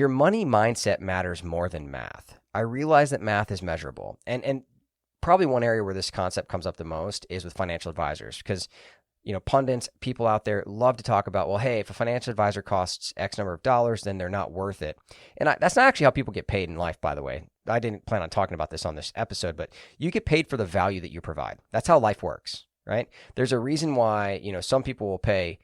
Your money mindset matters more than math. I realize that math is measurable. And probably one area where this concept comes up the most is with financial advisors, because pundits, people out there love to talk about, well, hey, if a financial advisor costs X number of dollars, then they're not worth it. And that's not actually how people get paid in life, by the way. I didn't plan on talking about this on this episode, but you get paid for the value that you provide. That's how life works, right? There's a reason why, some people will pay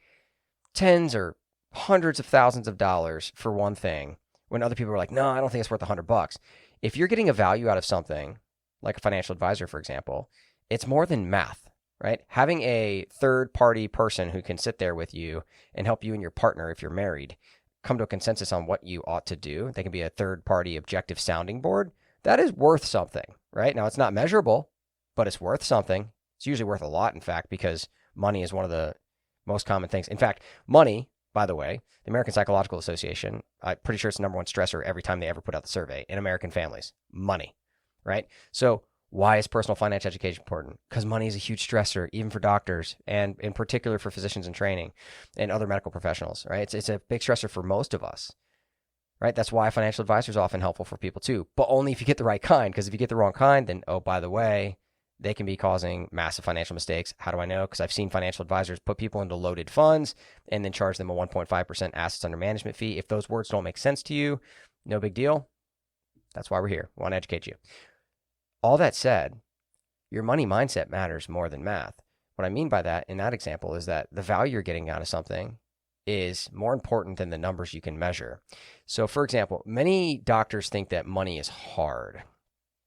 tens or hundreds of thousands of dollars for one thing when other people are like, no, I don't think it's worth $100. If you're getting a value out of something, like a financial advisor, for example, it's more than math, right? Having a third-party person who can sit there with you and help you and your partner, if you're married, come to a consensus on what you ought to do. They can be a third-party objective sounding board. That is worth something, right? Now, it's not measurable, but it's worth something. It's usually worth a lot, in fact, because money is one of the most common things. In fact, money, by the way, the American Psychological Association, I'm pretty sure it's the number one stressor every time they ever put out the survey in American families. Money, right? So why is personal finance education important? Because money is a huge stressor, even for doctors, and in particular for physicians in training and other medical professionals, right? It's a big stressor for most of us, right? That's why a financial advisor is often helpful for people too, but only if you get the right kind, because if you get the wrong kind, then, oh, by the way, they can be causing massive financial mistakes. How do I know? Because I've seen financial advisors put people into loaded funds and then charge them a 1.5% assets under management fee. If those words don't make sense to you, no big deal. That's why we're here. We want to educate you. All that said, your money mindset matters more than math. What I mean by that in that example is that the value you're getting out of something is more important than the numbers you can measure. So, for example, many doctors think that money is hard,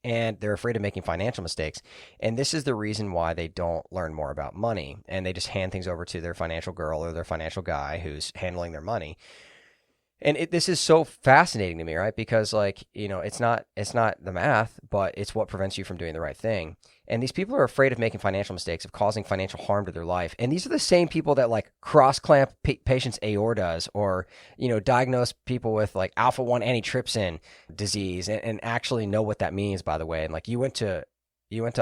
and they're afraid of making financial mistakes. And this is the reason why they don't learn more about money, and they just hand things over to their financial girl or their financial guy who's handling their money. And this is so fascinating to me, right? Because it's not the math, but it's what prevents you from doing the right thing. And these people are afraid of making financial mistakes, of causing financial harm to their life. And these are the same people that cross-clamp patients' aortas or, diagnose people with alpha-1 antitrypsin disease and actually know what that means, by the way. And you went to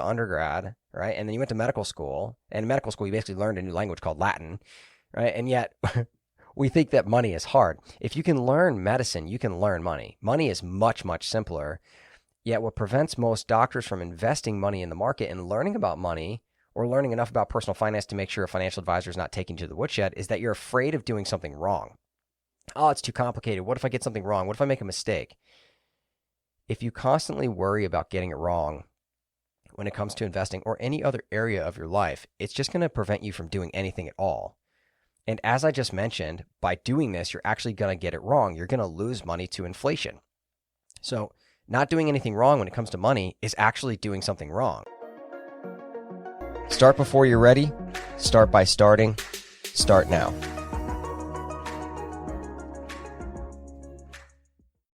undergrad, right? And then you went to medical school. And in medical school, you basically learned a new language called Latin, right? And yet we think that money is hard. If you can learn medicine, you can learn money. Money is much, much simpler. Yet what prevents most doctors from investing money in the market and learning about money or learning enough about personal finance to make sure a financial advisor is not taking you to the woodshed is that you're afraid of doing something wrong. Oh, it's too complicated. What if I get something wrong? What if I make a mistake? If you constantly worry about getting it wrong when it comes to investing or any other area of your life, it's just going to prevent you from doing anything at all. And as I just mentioned, by doing this, you're actually going to get it wrong. You're going to lose money to inflation. So not doing anything wrong when it comes to money is actually doing something wrong. Start before you're ready. Start by starting. Start now.